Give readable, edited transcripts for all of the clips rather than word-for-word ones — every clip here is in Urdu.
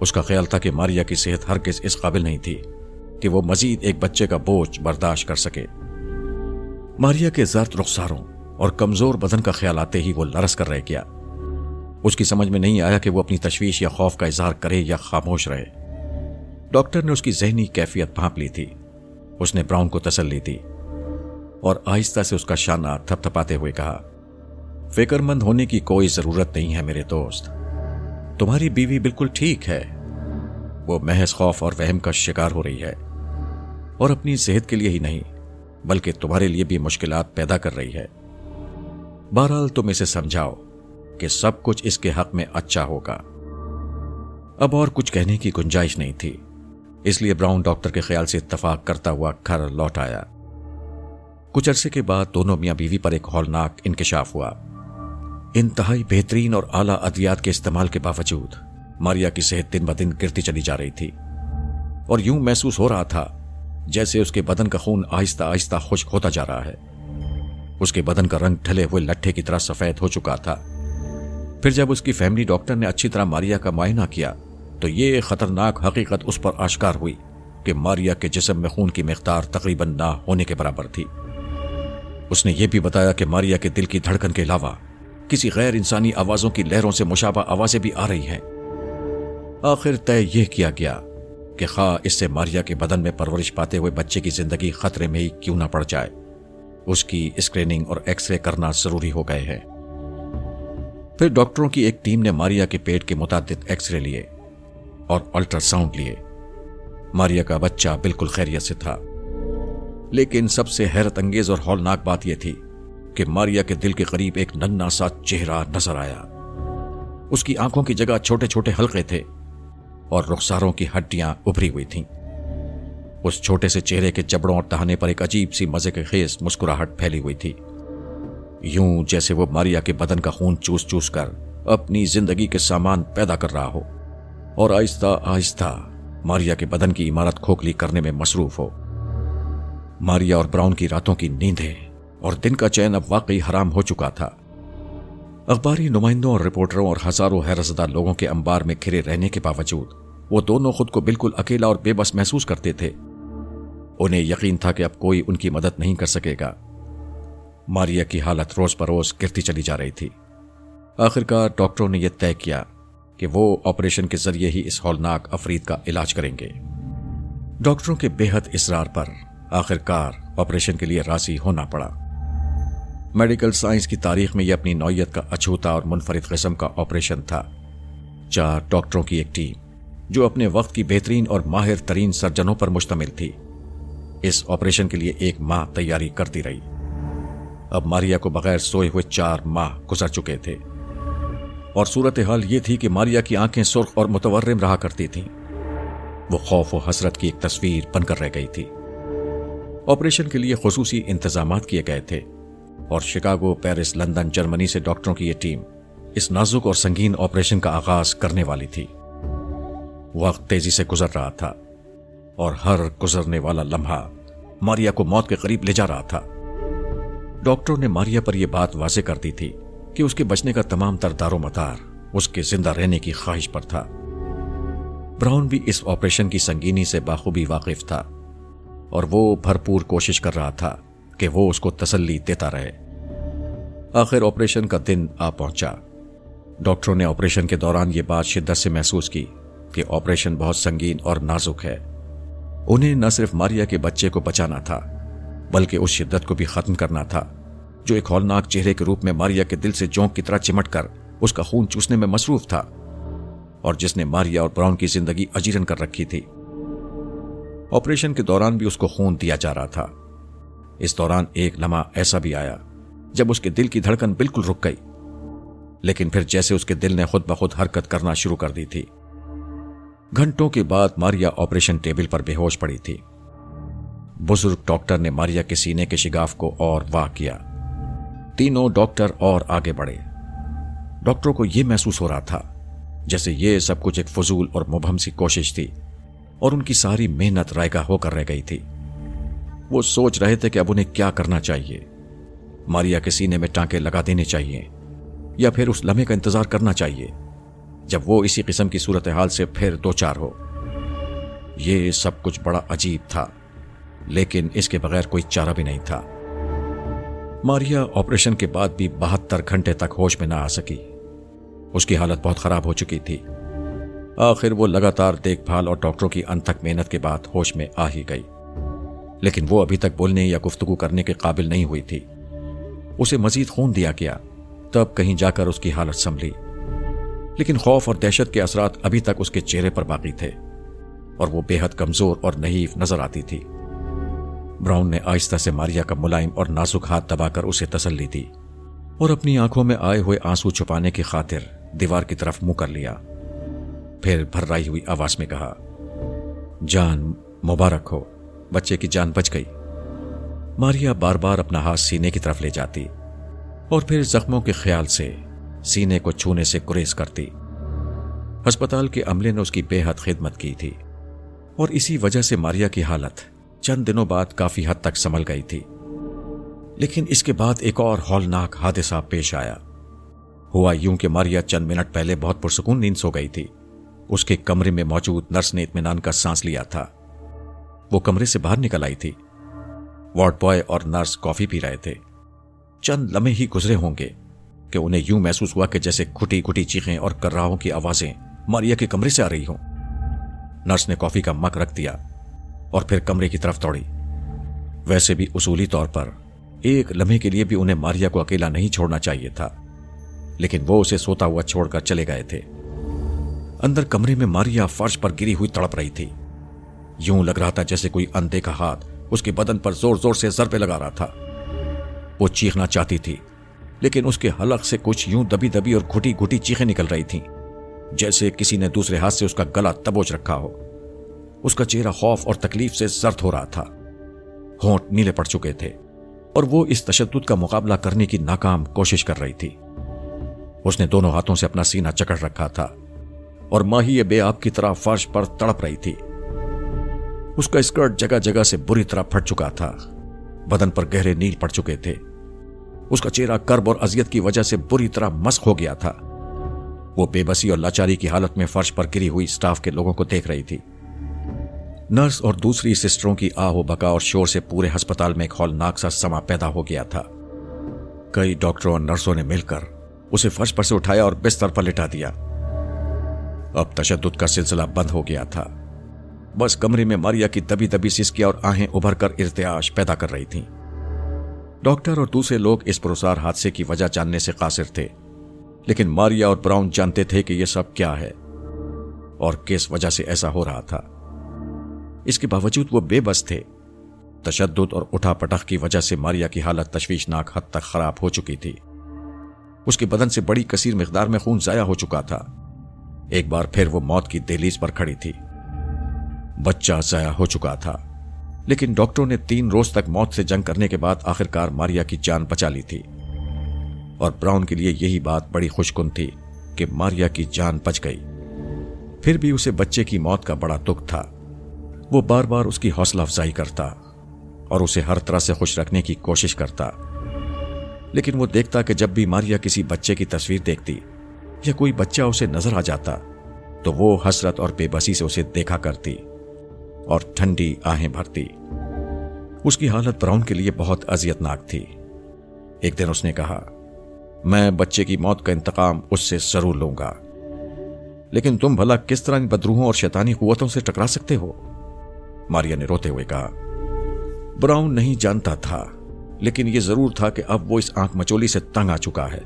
اس کا خیال تھا کہ ماریا کی صحت ہرگز اس قابل نہیں تھی کہ وہ مزید ایک بچے کا بوجھ برداشت کر سکے۔ ماریا کے زرد رخساروں اور کمزور بدن کا خیال آتے ہی وہ لرز کر رہ گیا۔ اس کی سمجھ میں نہیں آیا کہ وہ اپنی تشویش یا خوف کا اظہار کرے یا خاموش رہے۔ ڈاکٹر نے اس کی ذہنی کیفیت بھانپ لی تھی۔ اس نے براؤن کو تسلی دی اور آہستہ سے اس کا شانہ تھپ تھپاتے ہوئے کہا، فکر مند ہونے کی کوئی ضرورت نہیں ہے میرے دوست، تمہاری بیوی بالکل ٹھیک ہے، وہ محض خوف اور وہم کا شکار ہو رہی ہے اور اپنی صحت کے لیے ہی نہیں بلکہ تمہارے لیے بھی مشکلات پیدا کر رہی ہے۔ بہرحال تم اسے سمجھاؤ کہ سب کچھ اس کے حق میں اچھا ہوگا۔ اب اور کچھ کہنے کی گنجائش نہیں تھی، اس لیے براؤن ڈاکٹر کے خیال سے اتفاق کرتا ہوا گھر لوٹ آیا۔ کچھ عرصے کے بعد دونوں میاں بیوی پر ایک ہولناک انکشاف ہوا۔ انتہائی بہترین اور اعلیٰ ادویات کے استعمال کے باوجود ماریا کی صحت دن بدن گرتی چلی جا رہی تھی اور یوں محسوس ہو رہا تھا جیسے اس کے بدن کا خون آہستہ آہستہ خشک ہوتا جا رہا ہے۔ اس کے بدن کا رنگ ڈھلے ہوئے لٹھے کی طرح سفید ہو چکا تھا۔ پھر جب اس کی فیملی ڈاکٹر نے اچھی طرح ماریا کا معائنہ کیا تو یہ خطرناک حقیقت اس پر آشکار ہوئی کہ ماریا کے جسم میں خون کی مقدار تقریباً نہ ہونے کے برابر تھی۔ اس نے یہ بھی بتایا کہ ماریا کے دل کی دھڑکن کے علاوہ کسی غیر انسانی آوازوں کی لہروں سے مشابہ آوازیں بھی آ رہی ہیں۔ آخر طے یہ کیا گیا کہ خواہ اس سے ماریا کے بدن میں پرورش پاتے ہوئے بچے کی زندگی خطرے میں ہی کیوں نہ پڑ جائے، اس کی اسکریننگ اور ایکس رے کرنا ضروری ہو گئے ہیں۔ پھر ڈاکٹروں کی ایک ٹیم نے ماریا کے پیٹ کے متعدد ایکس رے لیے اور الٹرا ساؤنڈ لیے۔ ماریا کا بچہ بالکل خیریت سے تھا، لیکن سب سے حیرت انگیز اور ہولناک بات یہ تھی کہ ماریا کے دل کے قریب ایک ننھا سا چہرہ نظر آیا۔ اس کی آنکھوں کی جگہ چھوٹے چھوٹے حلقے تھے اور رخساروں کی ہڈیاں ابھری ہوئی تھیں۔ اس چھوٹے سے چہرے کے جبڑوں اور دہانے پر ایک عجیب سی مزے کے خیز مسکراہٹ پھیلی ہوئی تھی، یوں جیسے وہ ماریا کے بدن کا خون چوس چوس کر اپنی زندگی کے سامان پیدا کر رہا ہو اور آہستہ آہستہ ماریا کے بدن کی عمارت کھوکھلی کرنے میں مصروف ہو۔ ماریا اور براؤن کی راتوں کی نیندیں اور دن کا چین اب واقعی حرام ہو چکا تھا۔ اخباری نمائندوں اور رپورٹروں اور ہزاروں حیرت زدہ لوگوں کے انبار میں گھرے رہنے کے باوجود وہ دونوں خود کو بالکل اکیلا اور بے بس محسوس کرتے تھے۔ انہیں یقین تھا کہ اب کوئی ان کی مدد نہیں کر سکے گا۔ ماریا کی حالت روز بروز گرتی چلی جا رہی تھی۔ آخرکار ڈاکٹروں نے یہ طے کیا کہ وہ آپریشن کے ذریعے ہی اس ہولناک افرید کا علاج کریں گے۔ ڈاکٹروں کے بے حد اصرار پر آخرکار آپریشن کے لیے راضی ہونا پڑا۔ میڈیکل سائنس کی تاریخ میں یہ اپنی نوعیت کا اچھوتا اور منفرد قسم کا آپریشن تھا۔ 4 ڈاکٹروں کی ایک ٹیم جو اپنے وقت کی بہترین اور ماہر ترین سرجنوں پر مشتمل تھی، اس آپریشن کے لیے 1 ماہ تیاری کرتی رہی۔ اب ماریا کو بغیر سوئے ہوئے 4 ماہ گزر چکے تھے اور صورتحال یہ تھی کہ ماریا کی آنکھیں سرخ اور متورم رہا کرتی تھیں۔ وہ خوف و حسرت کی ایک تصویر بن کر رہ گئی تھی۔ آپریشن کے لیے خصوصی انتظامات کیے گئے تھے اور شکاگو، پیرس، لندن، جرمنی سے ڈاکٹروں کی یہ ٹیم اس نازک اور سنگین آپریشن کا آغاز کرنے والی تھی۔ وقت تیزی سے گزر رہا تھا اور ہر گزرنے والا لمحہ ماریا کو موت کے قریب لے جا رہا تھا۔ ڈاکٹروں نے ماریا پر یہ بات واضح کر دی تھی کہ اس کے بچنے کا تمام تر دار و مدار اس کے زندہ رہنے کی خواہش پر تھا۔ براؤن بھی اس آپریشن کی سنگینی سے بخوبی واقف تھا اور وہ بھرپور کوشش کر رہا تھا کہ وہ اس کو تسلی دیتا رہے۔ آخر آپریشن کا دن آ پہنچا۔ ڈاکٹروں نے آپریشن کے دوران یہ بات شدت سے محسوس کی کہ آپریشن بہت سنگین اور نازک ہے۔ انہیں نہ صرف ماریا کے بچے کو بچانا تھا بلکہ اس شدت کو بھی ختم کرنا تھا جو ایک ہولناک چہرے کے روپ میں ماریا کے دل سے جونک کی طرح چمٹ کر اس کا خون چوسنے میں مصروف تھا اور جس نے ماریا اور براؤن کی زندگی اجیرن کر رکھی تھی۔ آپریشن کے دوران بھی اس کو خون دیا جا رہا تھا۔ اس دوران ایک لمحہ ایسا بھی آیا جب اس کے دل کی دھڑکن بالکل رک گئی، لیکن پھر جیسے اس کے دل نے خود بخود حرکت کرنا شروع کر دی تھی۔ گھنٹوں کے بعد ماریا آپریشن ٹیبل پر بے ہوش پڑی تھی۔ بزرگ ڈاکٹر نے ماریا کے سینے کے شگاف کو اور واہ کیا۔ تینوں ڈاکٹر اور آگے بڑھے۔ ڈاکٹروں کو یہ محسوس ہو رہا تھا جیسے یہ سب کچھ ایک فضول اور مبہم سی کوشش تھی اور ان کی ساری محنت رائگاں ہو کر رہ گئی تھی۔ وہ سوچ رہے تھے کہ اب انہیں کیا کرنا چاہیے۔ ماریا کے سینے میں ٹانکے لگا دینے چاہیے یا پھر اس لمحے کا انتظار کرنا چاہیے جب وہ اسی قسم کی صورتحال سے پھر دو چار ہو۔ یہ سب کچھ بڑا عجیب تھا، لیکن اس کے بغیر کوئی چارہ بھی نہیں تھا۔ ماریا آپریشن کے بعد بھی 72 گھنٹے تک ہوش میں نہ آ سکی۔ اس کی حالت بہت خراب ہو چکی تھی۔ آخر وہ لگاتار دیکھ بھال اور ڈاکٹروں کی انتھک محنت کے بعد ہوش میں آ ہی گئی، لیکن وہ ابھی تک بولنے یا گفتگو کرنے کے قابل نہیں ہوئی تھی۔ اسے مزید خون دیا گیا، تب کہیں جا کر اس کی حالت سنبھلی، لیکن خوف اور دہشت کے اثرات ابھی تک اس کے چہرے پر باقی تھے اور وہ بے حد کمزور اور نحیف نظر آتی تھی۔ براؤن نے آہستہ سے ماریا کا ملائم اور نازک ہاتھ دبا کر اسے تسلی دی اور اپنی آنکھوں میں آئے ہوئے آنسو چھپانے کی خاطر دیوار کی طرف منہ کر لیا۔ پھر بھررائی ہوئی آواز میں کہا، جان مبارک ہو، بچے کی جان بچ گئی۔ ماریا بار بار اپنا ہاتھ سینے کی طرف لے جاتی اور پھر زخموں کے خیال سے سینے کو چھونے سے گریز کرتی۔ ہسپتال کے عملے نے اس کی بے حد خدمت کی تھی اور اسی وجہ سے ماریا کی حالت چند دنوں بعد کافی حد تک سنبھل گئی تھی۔ لیکن اس کے بعد ایک اور ہولناک حادثہ پیش آیا۔ ہوا یوں کہ ماریا چند منٹ پہلے بہت پرسکون نیند سو گئی تھی۔ اس کے کمرے میں موجود نرس نے اطمینان کا سانس لیا تھا۔ وہ کمرے سے باہر نکل آئی تھی۔ وارڈ بوائے اور نرس کافی پی رہے تھے۔ چند لمحے ہی گزرے ہوں گے کہ انہیں یوں محسوس ہوا کہ جیسے گھٹی گھٹی چیخیں اور کرراہوں کی آوازیں ماریا کے کمرے سے آ رہی ہوں۔ نرس نے کافی کا مگ رکھ دیا اور پھر کمرے کی طرف دوڑی۔ ویسے بھی اصولی طور پر ایک لمحے کے لیے بھی انہیں ماریا کو اکیلا نہیں چھوڑنا چاہیے تھا، لیکن وہ اسے سوتا ہوا چھوڑ کر چلے گئے تھے۔ اندر کمرے میں ماریا فرش پر گری ہوئی تڑپ رہی تھی۔ یوں لگ رہا تھا جیسے کوئی اندیکھا ہاتھ اس کے بدن پر زور زور سے ضربے لگا رہا تھا۔ وہ چیخنا چاہتی تھی، لیکن اس کے حلق سے کچھ یوں دبی دبی اور گھٹی گھٹی چیخیں نکل رہی تھیں، جیسے کسی نے دوسرے ہاتھ سے اس کا گلا دبوچ رکھا ہو۔ اس کا چہرہ خوف اور تکلیف سے زرد ہو رہا تھا، ہونٹ نیلے پڑ چکے تھے اور وہ اس تشدد کا مقابلہ کرنے کی ناکام کوشش کر رہی تھی۔ اس نے دونوں ہاتھوں سے اپنا سینہ جکڑ رکھا تھا اور ماہی بے آب کی طرح فرش پر تڑپ رہی تھی۔ اس کا اسکرٹ جگہ جگہ سے بری طرح پھٹ چکا تھا، بدن پر گہرے نیل پڑ چکے تھے۔ اس کا چہرہ کرب اور اذیت کی وجہ سے بری طرح مسخ ہو گیا تھا۔ وہ بے بسی اور لاچاری کی حالت میں فرش پر گری ہوئی سٹاف کے لوگوں کو دیکھ رہی تھی۔ نرس اور دوسری سسٹروں کی آہ و بکا اور شور سے پورے ہسپتال میں ایک ہولناک سا سما پیدا ہو گیا تھا۔ کئی ڈاکٹروں اور نرسوں نے مل کر اسے فرش پر سے اٹھایا اور بستر پر لٹا دیا۔ اب تشدد کا سلسلہ بند ہو گیا تھا۔ بس کمرے میں ماریا کی دبی دبی سسکیاں اور آہیں ابھر کر ارتعاش پیدا کر رہی تھیں۔ ڈاکٹر اور دوسرے لوگ اس پرسار حادثے کی وجہ جاننے سے قاصر تھے، لیکن ماریا اور براؤن جانتے تھے کہ یہ سب کیا ہے اور کس وجہ سے ایسا ہو رہا تھا۔ اس کے باوجود وہ بے بس تھے۔ تشدد اور اٹھا پٹخ کی وجہ سے ماریا کی حالت تشویشناک حد تک خراب ہو چکی تھی۔ اس کے بدن سے بڑی کثیر مقدار میں خون ضائع ہو چکا تھا۔ ایک بار پھر وہ موت کی دہلیز پر کھڑی تھی۔ بچہ ضائع ہو چکا تھا، لیکن ڈاکٹروں نے 3 روز تک موت سے جنگ کرنے کے بعد آخرکار ماریا کی جان بچا لی تھی، اور براؤن کے لیے یہی بات بڑی خوش کن تھی کہ ماریا کی جان بچ گئی۔ پھر بھی اسے بچے کی موت کا بڑا دکھ تھا۔ وہ بار بار اس کی حوصلہ افزائی کرتا اور اسے ہر طرح سے خوش رکھنے کی کوشش کرتا، لیکن وہ دیکھتا کہ جب بھی ماریا کسی بچے کی تصویر دیکھتی یا کوئی بچہ اسے نظر آ جاتا تو وہ حسرت اور بے بسی سے اسے دیکھا کرتی اور ٹھنڈی آہیں بھرتی۔ اس کی حالت براؤن کے لیے بہت اذیت ناک تھی۔ ایک دن اس نے کہا، میں بچے کی موت کا انتقام اس سے ضرور لوں گا، لیکن تم بھلا کس طرح ان بدروحوں اور شیطانی قوتوں سے ٹکرا سکتے ہو؟ ماریا نے روتے ہوئے کہا۔ براؤن نہیں جانتا تھا، لیکن یہ ضرور تھا کہ اب وہ اس آنکھ مچولی سے تنگ آ چکا ہے۔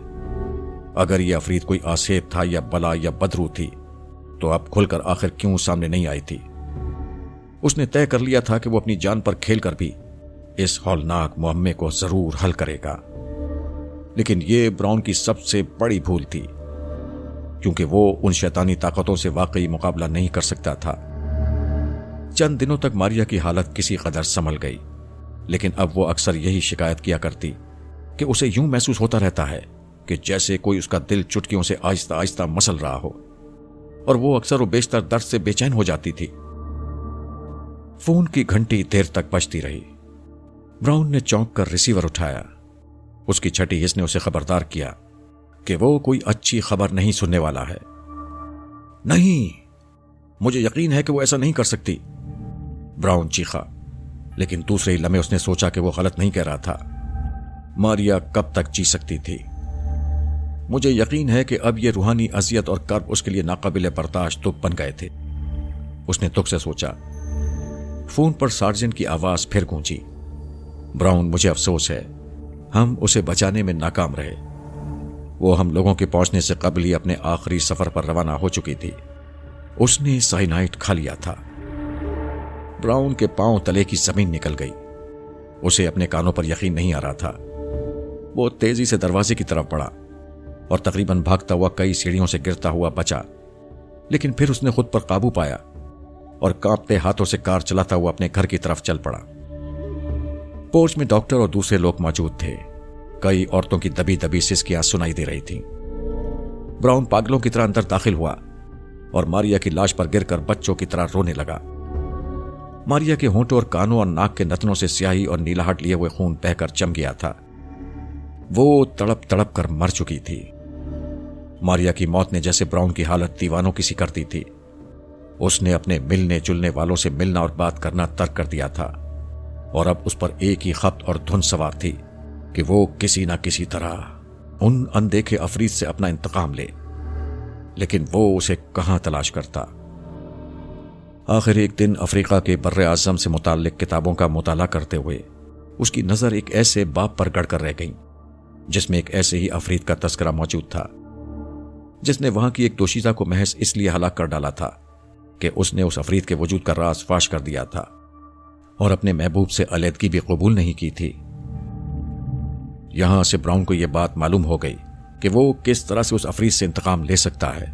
اگر یہ عفریت کوئی آسیب تھا یا بلا یا بدرو تھی تو اب کھل کر آخر کیوں سامنے نہیں آئی تھی؟ اس نے طے کر لیا تھا کہ وہ اپنی جان پر کھیل کر بھی اس ہولناک معمے کو ضرور حل کرے گا، لیکن یہ براؤن کی سب سے بڑی بھول تھی، کیونکہ وہ ان شیطانی طاقتوں سے واقعی مقابلہ نہیں کر سکتا تھا۔ چند دنوں تک ماریا کی حالت کسی قدر سنبھل گئی، لیکن اب وہ اکثر یہی شکایت کیا کرتی کہ اسے یوں محسوس ہوتا رہتا ہے کہ جیسے کوئی اس کا دل چٹکیوں سے آہستہ آہستہ مسل رہا ہو، اور وہ اکثر و بیشتر درد سے بے چین ہو جاتی تھی۔ فون کی گھنٹی دیر تک بجتی رہی۔ براؤن نے چونک کر ریسیور اٹھایا۔ اس کی چھٹی حس نے اسے خبردار کیا کہ وہ کوئی اچھی خبر نہیں سننے والا ہے۔ نہیں، مجھے یقین ہے کہ وہ ایسا نہیں کر سکتی، براؤن چیخا، لیکن دوسرے ہی لمحے اس نے سوچا کہ وہ غلط نہیں کہہ رہا تھا۔ ماریا کب تک جی سکتی تھی؟ مجھے یقین ہے کہ اب یہ روحانی اذیت اور کرب اس کے لیے ناقابل برداشت دکھ بن گئے تھے، اس نے دکھ سے سوچا۔ فون پر سارجنٹ کی آواز پھر گونجی۔ براؤن، مجھے افسوس ہے، ہم اسے بچانے میں ناکام رہے۔ وہ ہم لوگوں کے پہنچنے سے قبل ہی اپنے آخری سفر پر روانہ ہو چکی تھی۔ اس نے سائنائڈ کھا لیا تھا۔ براؤن کے پاؤں تلے کی زمین نکل گئی۔ اسے اپنے کانوں پر یقین نہیں آ رہا تھا۔ وہ تیزی سے دروازے کی طرف بڑھا اور تقریباً بھاگتا ہوا کئی سیڑھیوں سے گرتا ہوا بچا، لیکن پھر اس نے خود پر قابو پایا اور کانپتے ہاتھوں سے کار چلاتا ہوا اپنے گھر کی طرف چل پڑا۔ پورچ میں ڈاکٹر اور دوسرے لوگ موجود تھے۔ کئی عورتوں کی دبی دبی سسکیاں سنائی دے رہی تھیں۔ براؤن پاگلوں کی طرح اندر داخل ہوا اور ماریا کی لاش پر گر کر بچوں کی طرح رونے لگا۔ ماریا کے ہونٹوں اور کانوں اور ناک کے نتنوں سے سیاہی اور نیلاہٹ لیے ہوئے خون بہہ کر جم گیا تھا۔ وہ تڑپ تڑپ کر مر چکی تھی۔ ماریا کی موت نے جیسے براؤن کی حالت دیوانوں کی سی کر دی تھی۔ اس نے اپنے ملنے جلنے والوں سے ملنا اور بات کرنا ترک کر دیا تھا، اور اب اس پر ایک ہی خبت اور دھن سوار تھی کہ وہ کسی نہ کسی طرح ان اندیکھے افریت سے اپنا انتقام لے، لیکن وہ اسے کہاں تلاش کرتا۔ آخر ایک دن افریقہ کے بر اعظم سے متعلق کتابوں کا مطالعہ کرتے ہوئے اس کی نظر ایک ایسے باب پر گڑ کر رہ گئی جس میں ایک ایسے ہی افریت کا تذکرہ موجود تھا جس نے وہاں کی ایک دوشیزہ کو محض اس لیے ہلاک کر ڈالا تھا کہ اس نے اس افریت کے وجود کا راز فاش کر دیا تھا اور اپنے محبوب سے علیحدگی بھی قبول نہیں کی تھی۔ یہاں سے براؤن کو یہ بات معلوم ہو گئی کہ وہ کس طرح سے اس افریت سے انتقام لے سکتا ہے۔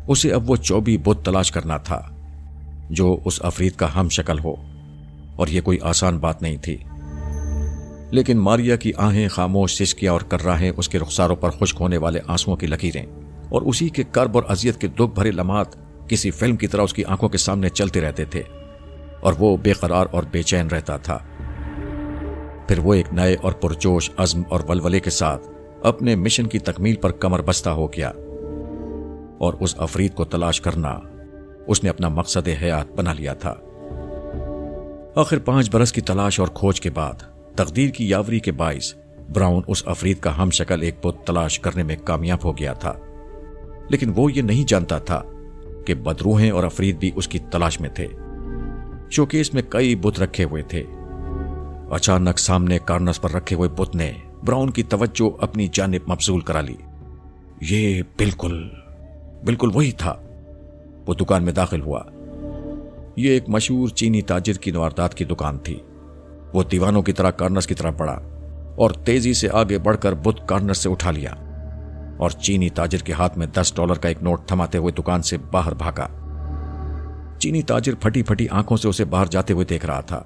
اسے اب وہ چوبی بت تلاش کرنا تھا جو اس افریت کا ہم شکل ہو، اور یہ کوئی آسان بات نہیں تھی۔ لیکن ماریا کی آہیں خاموش سسکیاں اور کرراہیں، اس کے رخساروں پر خشک ہونے والے آنسوؤں کی لکیریں اور اسی کے کرب اور اذیت کے دکھ بھرے لمحات کسی فلم کی طرح اس کی آنکھوں کے سامنے چلتے رہتے تھے، اور وہ بے قرار اور بے چین رہتا تھا۔ پھر وہ ایک نئے اور پرجوش عزم اور ولولے کے ساتھ اپنے مشن کی تکمیل پر کمر بستہ ہو گیا، اور اس افریت کو تلاش کرنا اس نے اپنا مقصد حیات بنا لیا تھا۔ آخر 5 برس کی تلاش اور کھوج کے بعد تقدیر کی یاوری کے باعث براؤن اس افریت کا ہم شکل ایک بت تلاش کرنے میں کامیاب ہو گیا تھا، لیکن وہ یہ نہیں جانتا تھا کہ بدروہیں اور افریت بھی اس کی تلاش میں تھے۔ شوکیس میں کئی بت رکھے ہوئے تھے۔ اچانک سامنے کارنس پر رکھے ہوئے بت نے براؤن کی توجہ اپنی جانب مبذول کرا لی۔ یہ بالکل وہی تھا۔ وہ دکان میں داخل ہوا۔ یہ ایک مشہور چینی تاجر کی نواردات کی دکان تھی۔ وہ دیوانوں کی طرح کارنس کی طرف بڑھا اور تیزی سے آگے بڑھ کر بت کارنس سے اٹھا لیا اور چینی تاجر کے ہاتھ میں $10 کا ایک نوٹ تھماتے ہوئے دکان سے باہر بھاگا۔ چینی تاجر پھٹی پھٹی آنکھوں سے اسے باہر جاتے ہوئے دیکھ رہا تھا۔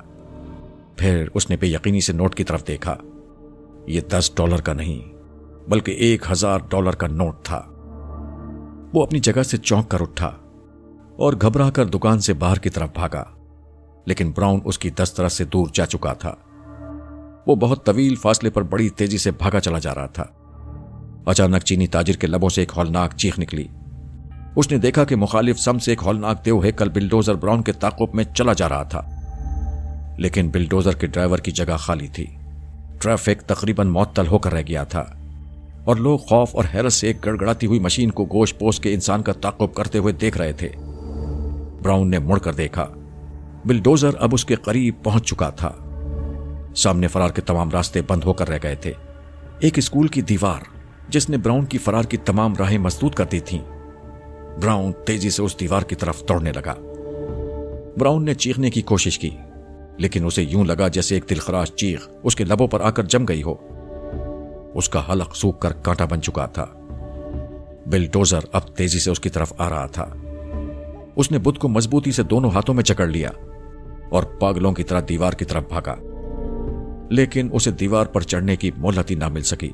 پھر اس نے بے یقینی سے نوٹ کی طرف دیکھا۔ یہ $10 کا نہیں بلکہ $1000 کا نوٹ تھا۔ وہ اپنی جگہ سے چونک کر اٹھا اور گھبرا کر دکان سے باہر کی طرف بھاگا، لیکن براؤن اس کی دسترس سے دور جا چکا تھا۔ وہ بہت طویل فاصلے پر بڑی تیزی سے بھاگا چلا جا رہا تھا۔ اچانک چینی تاجر کے لبوں سے ایک ہولناک چیخ نکلی۔ اس نے دیکھا کہ مخالف سم سے ایک ہولناک دیو ہیکل بلڈوزر براؤن کے تعاقب میں چلا جا رہا تھا، لیکن بلڈوزر کے ڈرائیور کی جگہ خالی تھی۔ ٹریفک تقریباً معطل ہو کر رہ گیا تھا، اور لوگ خوف اور حیرت سے ایک گڑگڑاتی ہوئی مشین کو گوشت پوش کے انسان کا تعاقب کرتے ہوئے دیکھ رہے تھے۔ براؤن نے مڑ کر دیکھا۔ بلڈوزر اب اس کے قریب پہنچ چکا تھا۔ سامنے فرار کے تمام راستے بند ہو کر رہ گئے تھے۔ ایک اسکول کی دیوار جس نے براؤن کی فرار کی تمام راہیں مسدود کر دی تھیں۔ براؤن تیزی سے اس دیوار کی طرف دوڑنے لگا۔ براؤن نے چیخنے کی کوشش کی، لیکن اسے یوں لگا جیسے ایک دلخراش چیخ اس کے لبوں پر آ کر جم گئی ہو۔ اس کا حلق سوکھ کر کانٹا بن چکا تھا۔ بلڈوزر اب تیزی سے اس کی طرف آ رہا تھا۔ اس نے بت کو مضبوطی سے دونوں ہاتھوں میں جکڑ لیا اور پاگلوں کی طرح دیوار کی طرف بھاگا، لیکن اسے دیوار پر چڑھنے کی مہلت ہی نہ مل سکی۔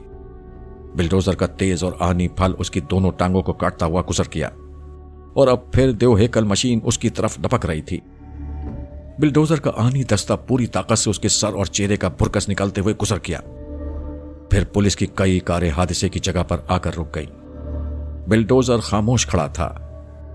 بلڈوزر کا تیز اور آہنی پھل اس کی دونوں ٹانگوں کو کاٹتا ہوا گزر کیا، اور اب پھر دیو ہیکل مشین اس کی طرف لپک رہی تھی۔ بلڈوزر کا آہنی دستہ پوری طاقت سے اس کے سر اور چہرے کا بھرکس نکالتے ہوئے گزر کیا۔ پھر پولیس کی کئی کاریں حادثے کی جگہ پر آ کر رک گئی۔ بلڈوزر خاموش کھڑا تھا،